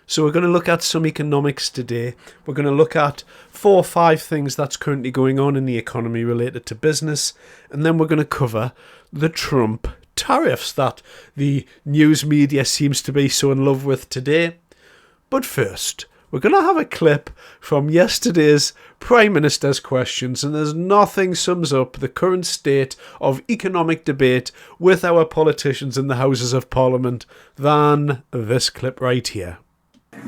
So we're going to look at some economics today. We're going to look at 4 or 5 things that's currently going on in the economy related to business. And then we're going to cover the Trump tariffs that the news media seems to be so in love with today. But first, we're going to have a clip from yesterday's Prime Minister's questions, and there's nothing sums up the current state of economic debate with our politicians in the Houses of Parliament than this clip right here.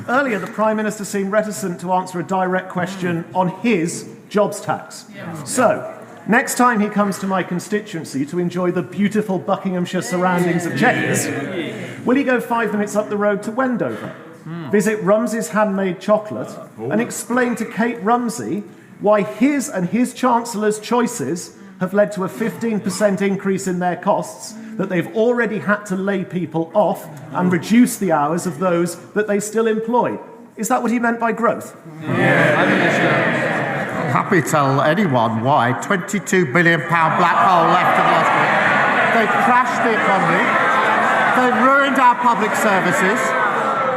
Earlier, the Prime Minister seemed reticent to answer a direct question on his jobs tax. So, next time he comes to my constituency to enjoy the beautiful Buckinghamshire surroundings of Chequers, will he go 5 minutes up the road to Wendover, visit Rumsey's handmade chocolate, and explain to Kate Rumsey why his and his Chancellor's choices have led to a 15% increase in their costs, that they've already had to lay people off and reduce the hours of those that they still employ? Is that what he meant by growth? Yeah, I think it's I'm happy to tell anyone why. £22 billion black hole left in last week. They've crashed the economy. They've ruined our public services.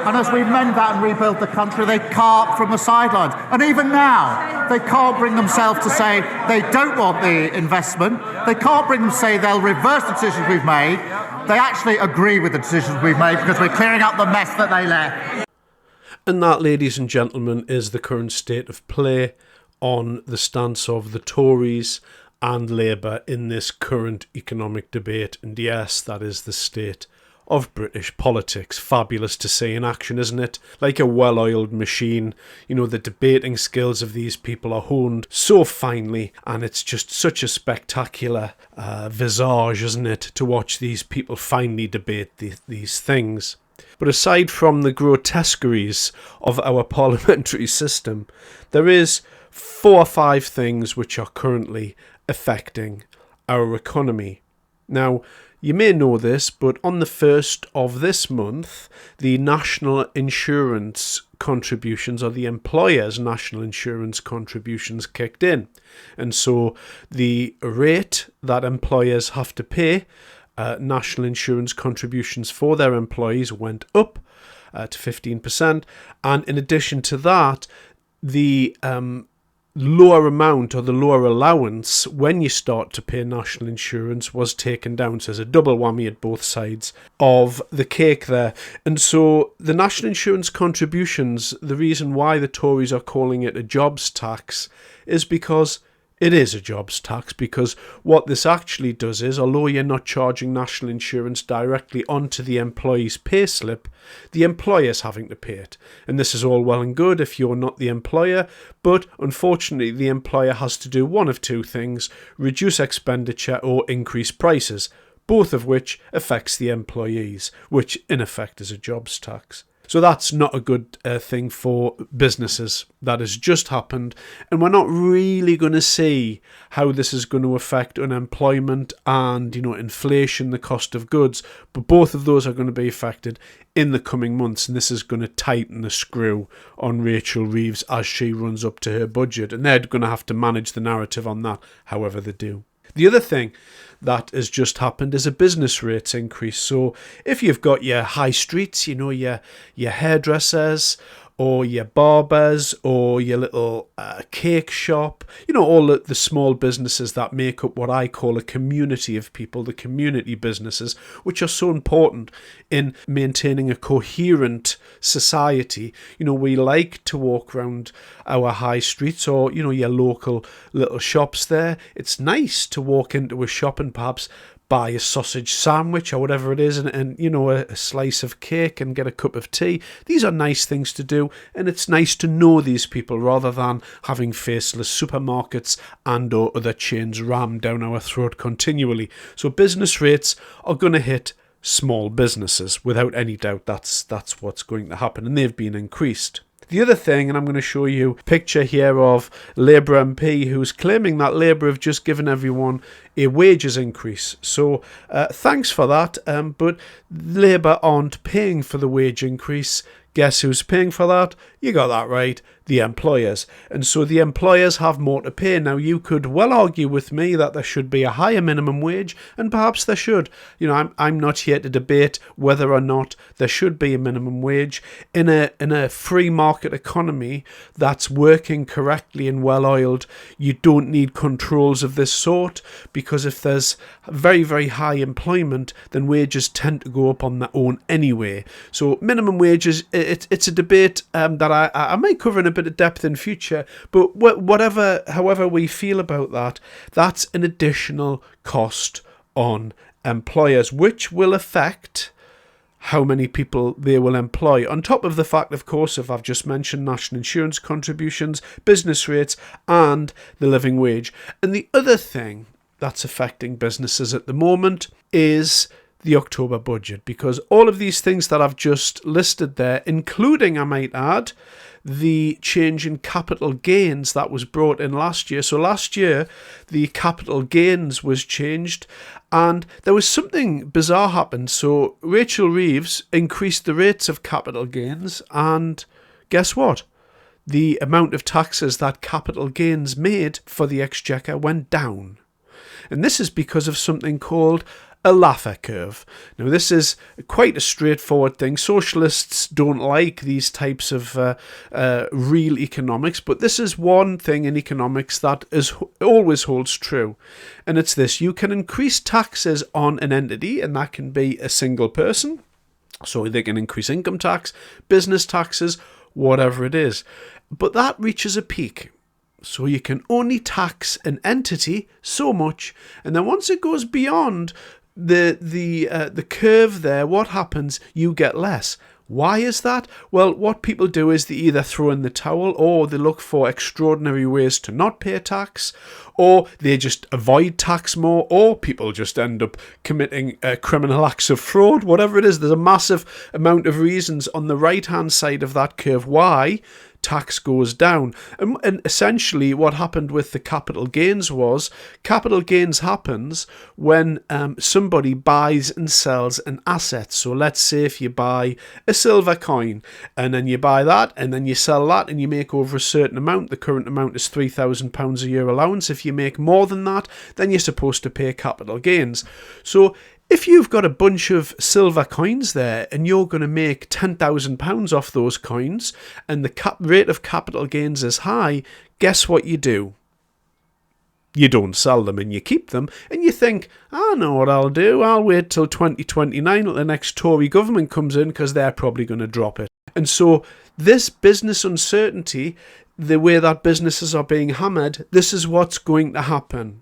And as we mend that and rebuild the country, they carp from the sidelines. And even now, they can't bring themselves to say they don't want the investment. They can't bring them to say they'll reverse the decisions we've made. They actually agree with the decisions we've made because we're clearing up the mess that they left. And that, ladies and gentlemen, is the current state of play on the stance of the Tories and Labour in this current economic debate. And yes, that is the state of British politics. Fabulous to see in action, isn't it? Like a well-oiled machine. You know, the debating skills of these people are honed so finely, and it's just such a spectacular visage, isn't it, to watch these people finally debate these things. But aside from the grotesqueries of our parliamentary system, there is 4 or 5 things which are currently affecting our economy. Now, you may know this, but on the 1st of this month, the national insurance contributions, or the employers' national insurance contributions, kicked in. And so the rate that employers have to pay national insurance contributions for their employees went up to 15%. And in addition to that, the lower amount, or the lower allowance when you start to pay national insurance, was taken down. So there's a double whammy at both sides of the cake there. And so the national insurance contributions, the reason why the Tories are calling it a jobs tax is because it is a jobs tax, because what this actually does is, although you're not charging national insurance directly onto the employee's payslip, the employer's having to pay it. And this is all well and good if you're not the employer, but unfortunately the employer has to do one of 2 things: reduce expenditure or increase prices, both of which affects the employees, which in effect is a jobs tax. So that's not a good thing for businesses. That has just happened, and we're not really going to see how this is going to affect unemployment and, inflation, the cost of goods. But both of those are going to be affected in the coming months, and this is going to tighten the screw on Rachel Reeves as she runs up to her budget, and they're going to have to manage the narrative on that, however they do. The other thing that has just happened is a business rates increase. So if you've got your high streets, your hairdressers, or your barbers, or your little cake shop, all the small businesses that make up what I call a community of people, the community businesses, which are so important in maintaining a coherent society. We like to walk around our high streets, or, your local little shops there. It's nice to walk into a shop and perhaps buy a sausage sandwich or whatever it is, and a slice of cake and get a cup of tea. These are nice things to do, and it's nice to know these people rather than having faceless supermarkets and or other chains rammed down our throat continually. So business rates are going to hit small businesses without any doubt. That's what's going to happen, and they've been increased. The other thing, and I'm going to show you a picture here of Labour MP who's claiming that Labour have just given everyone a wages increase. So thanks for that, but Labour aren't paying for the wage increase. Guess who's paying for that? You got that right, the employers. And so the employers have more to pay. Now, you could well argue with me that there should be a higher minimum wage, and perhaps there should. I'm not here to debate whether or not there should be a minimum wage. In a free market economy that's working correctly and well-oiled, you don't need controls of this sort, because if there's very, very high employment, then wages tend to go up on their own anyway. So minimum wages, it's a debate that I might cover in a bit of depth in future, but however we feel about that, that's an additional cost on employers, which will affect how many people they will employ. On top of the fact, of course, if I've just mentioned national insurance contributions, business rates, and the living wage. And the other thing that's affecting businesses at the moment is the October budget, because all of these things that I've just listed there, including, I might add, the change in capital gains that was brought in last year. So last year, the capital gains was changed, and there was something bizarre happened. So Rachel Reeves increased the rates of capital gains, and guess what? The amount of taxes that capital gains made for the Exchequer went down. And this is because of something called a Laffer Curve. Now, this is quite a straightforward thing. Socialists don't like these types of real economics, but this is one thing in economics that always holds true. And it's this: you can increase taxes on an entity, and that can be a single person. So they can increase income tax, business taxes, whatever it is. But that reaches a peak. So you can only tax an entity so much, and then once it goes beyond the curve there, what happens? You get less. Why is that? Well, what people do is they either throw in the towel, or they look for extraordinary ways to not pay tax, or they just avoid tax more, or people just end up committing criminal acts of fraud. Whatever it is, there's a massive amount of reasons on the right-hand side of that curve why tax goes down. And essentially what happened with the capital gains was, capital gains happens when somebody buys and sells an asset. So let's say if you buy a silver coin, and then you buy that, and then you sell that, and you make over a certain amount. The current amount is £3,000 a year allowance. If you make more than that, then you're supposed to pay capital gains. So if you've got a bunch of silver coins there, and you're going to make £10,000 off those coins, and the rate of capital gains is high, guess what you do? You don't sell them, and you keep them, and you think, I know what I'll do. I'll wait till 2029 till the next Tory government comes in, because they're probably going to drop it. And so this business uncertainty, the way that businesses are being hammered, this is what's going to happen.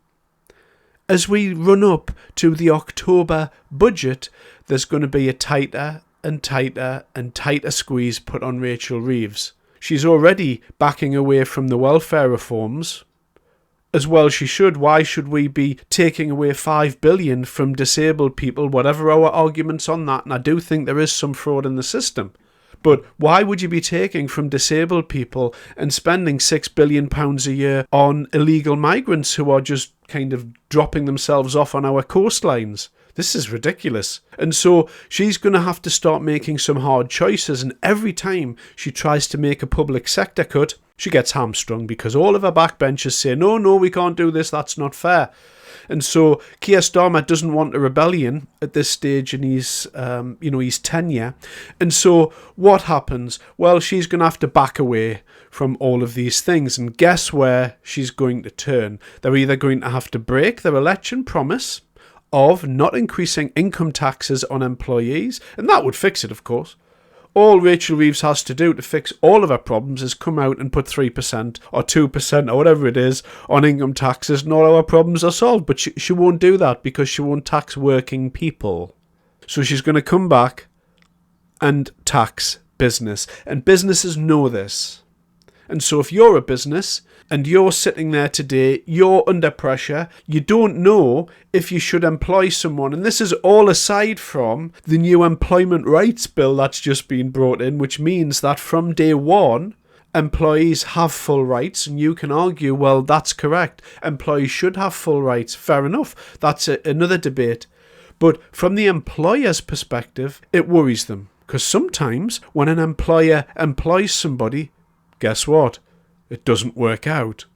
As we run up to the October budget, there's going to be a tighter and tighter and tighter squeeze put on Rachel Reeves. She's already backing away from the welfare reforms. As well she should. Why should we be taking away $5 billion from disabled people, whatever our arguments on that? And I do think there is some fraud in the system. But why would you be taking from disabled people and spending £6 billion a year on illegal migrants who are just kind of dropping themselves off on our coastlines? This is ridiculous. And so she's going to have to start making some hard choices. And every time she tries to make a public sector cut, she gets hamstrung, because all of her backbenchers say, no, we can't do this, that's not fair. And so Keir Starmer doesn't want a rebellion at this stage in his tenure. And so what happens? Well, she's going to have to back away from all of these things. And guess where she's going to turn? They're either going to have to break their election promise of not increasing income taxes on employees, and that would fix it, of course. All Rachel Reeves has to do to fix all of her problems is come out and put 3% or 2% or whatever it is on income taxes, and all our problems are solved. But she won't do that, because she won't tax working people. So she's going to come back and tax business. And businesses know this. And so if you're a business and you're sitting there today, you're under pressure, you don't know if you should employ someone. And this is all aside from the new employment rights bill that's just been brought in, which means that from day one, employees have full rights. And you can argue, well, that's correct. Employees should have full rights. Fair enough. That's another debate. But from the employer's perspective, it worries them, Because sometimes when an employer employs somebody, guess what? It doesn't work out.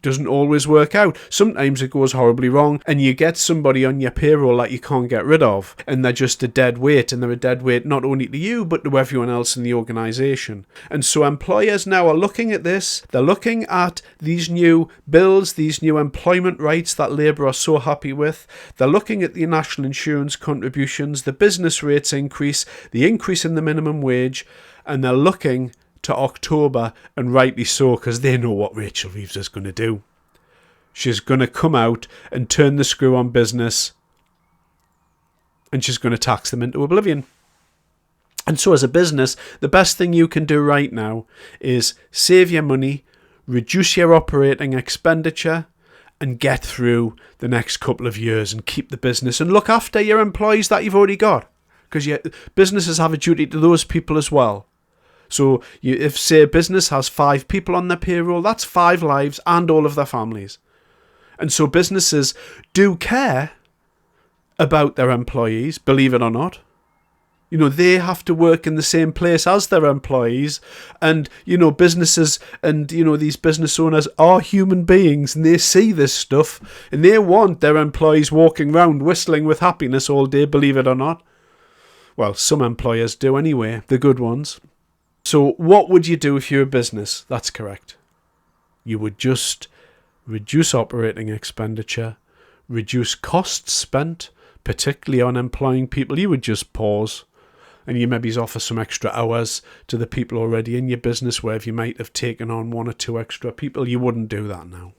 Doesn't always work out. Sometimes it goes horribly wrong and you get somebody on your payroll that you can't get rid of, and they're just a dead weight, and they're a dead weight not only to you but to everyone else in the organisation. And so employers now are looking at this. They're looking at these new bills, these new employment rights that Labour are so happy with. They're looking at the national insurance contributions, the business rates increase, the increase in the minimum wage, and they're looking to October, and rightly so, because they know what Rachel Reeves is going to do. She's going to come out and turn the screw on business, and she's going to tax them into oblivion. And so as a business, the best thing you can do right now is save your money, reduce your operating expenditure, and get through the next couple of years and keep the business and look after your employees that you've already got, because businesses have a duty to those people as well. So if, say, a business has 5 people on their payroll, that's 5 lives and all of their families. And so businesses do care about their employees, believe it or not. You know, they have to work in the same place as their employees. And, you know, businesses and, you know, these business owners are human beings, and they see this stuff and they want their employees walking around whistling with happiness all day, believe it or not. Well, some employers do anyway, the good ones. So what would you do if you're a business? That's correct. You would just reduce operating expenditure, reduce costs spent, particularly on employing people. You would just pause, and you maybe offer some extra hours to the people already in your business, where if you might have taken on 1 or 2 extra people, you wouldn't do that now.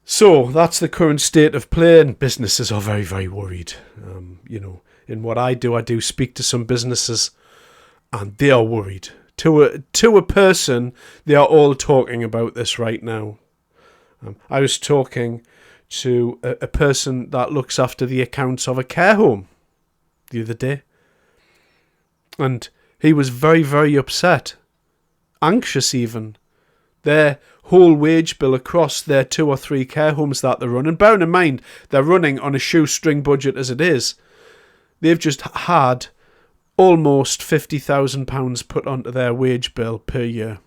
So that's the current state of play, and businesses are very, very worried. You know, in what I do speak to some businesses, and they are worried. To a person, they are all talking about this right now. I was talking to a person that looks after the accounts of a care home the other day, and he was very, very upset, anxious even. Their whole wage bill across their 2 or 3 care homes that they run, and bearing in mind they're running on a shoestring budget as it is, they've just had almost £50,000 put onto their wage bill per year.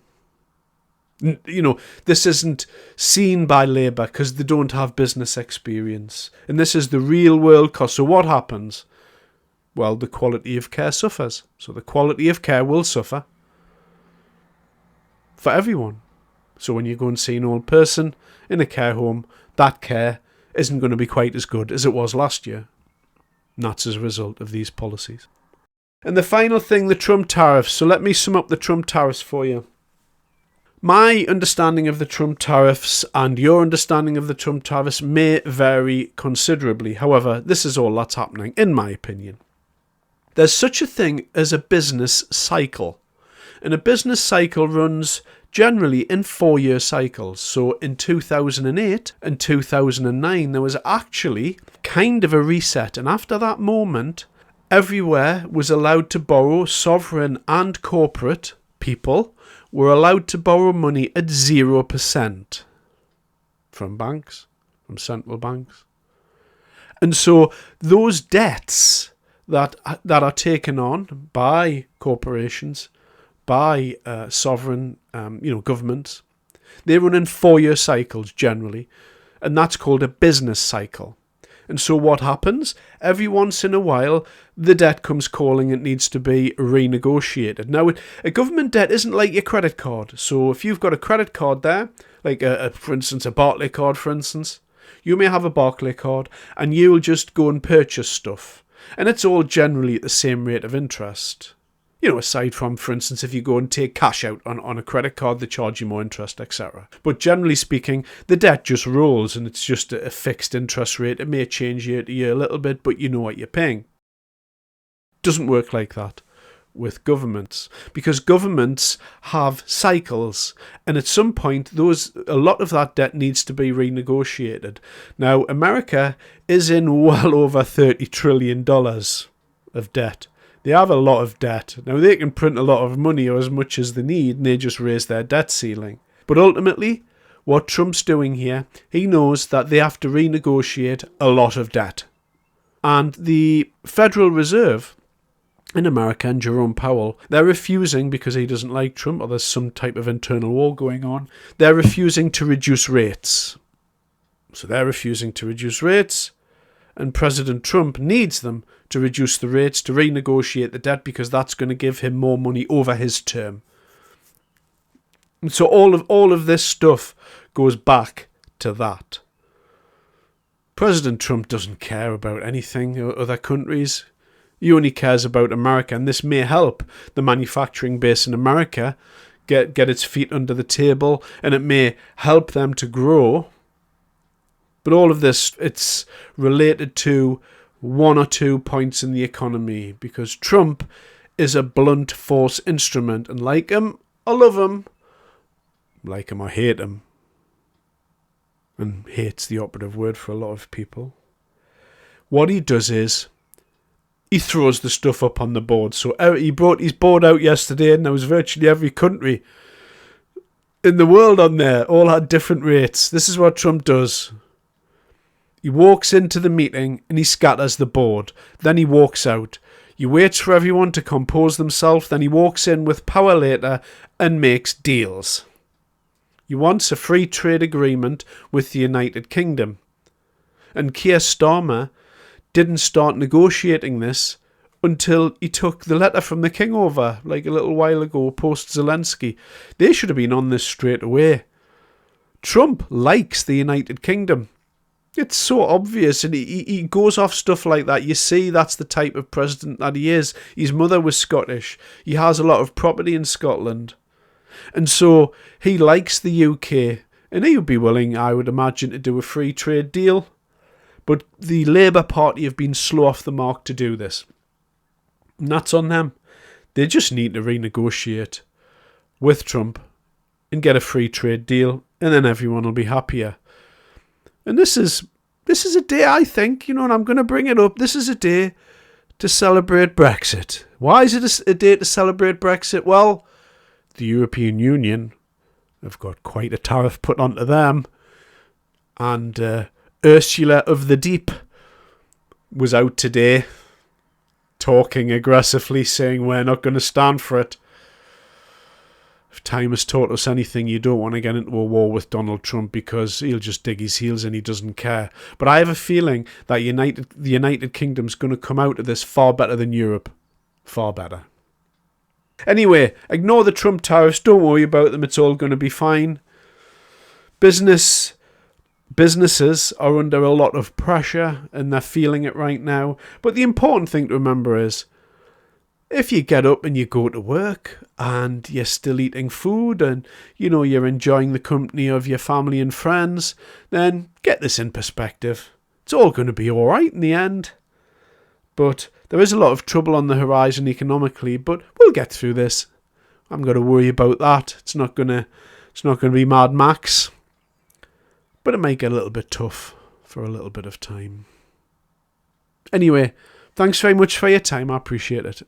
You know, this isn't seen by Labour because they don't have business experience. And this is the real world cost. So what happens? Well, the quality of care suffers. So the quality of care will suffer for everyone. So when you go and see an old person in a care home, that care isn't going to be quite as good as it was last year. And that's as a result of these policies. And the final thing, the Trump tariffs. So let me sum up the Trump tariffs for you. My understanding of the Trump tariffs and your understanding of the Trump tariffs may vary considerably. However, this is all that's happening, in my opinion. There's such a thing as a business cycle. And a business cycle runs generally in 4-year cycles. So in 2008 and 2009, there was actually kind of a reset. And after that moment, everywhere was allowed to borrow. Sovereign and corporate people were allowed to borrow money at 0% from banks, from central banks. And so those debts that are taken on by corporations, by sovereign governments, they run in 4-year cycles generally, and that's called a business cycle. And so what happens? Every once in a while, the debt comes calling and needs to be renegotiated. Now, a government debt isn't like your credit card. So if you've got a credit card there, like for instance, a Barclay card, for instance, you may have a Barclay card and you'll just go and purchase stuff. And it's all generally at the same rate of interest. You know, aside from, for instance, if you go and take cash out on a credit card, they charge you more interest, etc. But generally speaking, the debt just rolls and it's just a fixed interest rate. It may change year to year a little bit, but you know what you're paying. Doesn't work like that with governments, because governments have cycles, and at some point a lot of that debt needs to be renegotiated. Now, America is in well over $30 trillion of debt. They have a lot of debt. Now, they can print a lot of money or as much as they need, and they just raise their debt ceiling. But ultimately, what Trump's doing here, he knows that they have to renegotiate a lot of debt. And the Federal Reserve in America and Jerome Powell, they're refusing, because he doesn't like Trump or there's some type of internal war going on, they're refusing to reduce rates. So they're refusing to reduce rates, and President Trump needs them to reduce the rates to renegotiate the debt, because that's going to give him more money over his term. And so all of this stuff goes back to that. President Trump doesn't care about anything or other countries. He only cares about America, and this may help the manufacturing base in America get its feet under the table, and it may help them to grow. But all of this, it's related to one or 2 points in the economy, because Trump is a blunt force instrument, and like him or love him, like him or hate him, and hate's the operative word for a lot of people, what he does is he throws the stuff up on the board. So he brought his board out yesterday, and there was virtually every country in the world on there, all had different rates. This is what Trump does. He walks into the meeting and he scatters the board. Then he walks out. He waits for everyone to compose themselves. Then he walks in with power later and makes deals. He wants a free trade agreement with the United Kingdom. And Keir Starmer didn't start negotiating this until he took the letter from the king over, like a little while ago, post Zelensky. They should have been on this straight away. Trump likes the United Kingdom. It's so obvious, and he goes off stuff like that. You see, that's the type of president that he is. His mother was Scottish. He has a lot of property in Scotland. And so he likes the UK, and he would be willing, I would imagine, to do a free trade deal. But the Labour Party have been slow off the mark to do this. And that's on them. They just need to renegotiate with Trump and get a free trade deal, and then everyone will be happier. And this is a day, I think, and I'm going to bring it up, this is a day to celebrate Brexit. Why is it a day to celebrate Brexit? Well, the European Union have got quite a tariff put onto them, and Ursula of the Deep was out today talking aggressively, saying we're not going to stand for it. If time has taught us anything, you don't want to get into a war with Donald Trump, because he'll just dig his heels in, he doesn't care. But I have a feeling that the United Kingdom's going to come out of this far better than Europe. Far better. Anyway, ignore the Trump tariffs, don't worry about them, it's all going to be fine. Businesses are under a lot of pressure, and they're feeling it right now. But the important thing to remember is, if you get up and you go to work and you're still eating food and, you're enjoying the company of your family and friends, then get this in perspective. It's all going to be all right in the end. But there is a lot of trouble on the horizon economically, but we'll get through this. I'm going to worry about that. It's not going to be Mad Max. But it might get a little bit tough for a little bit of time. Anyway, thanks very much for your time. I appreciate it.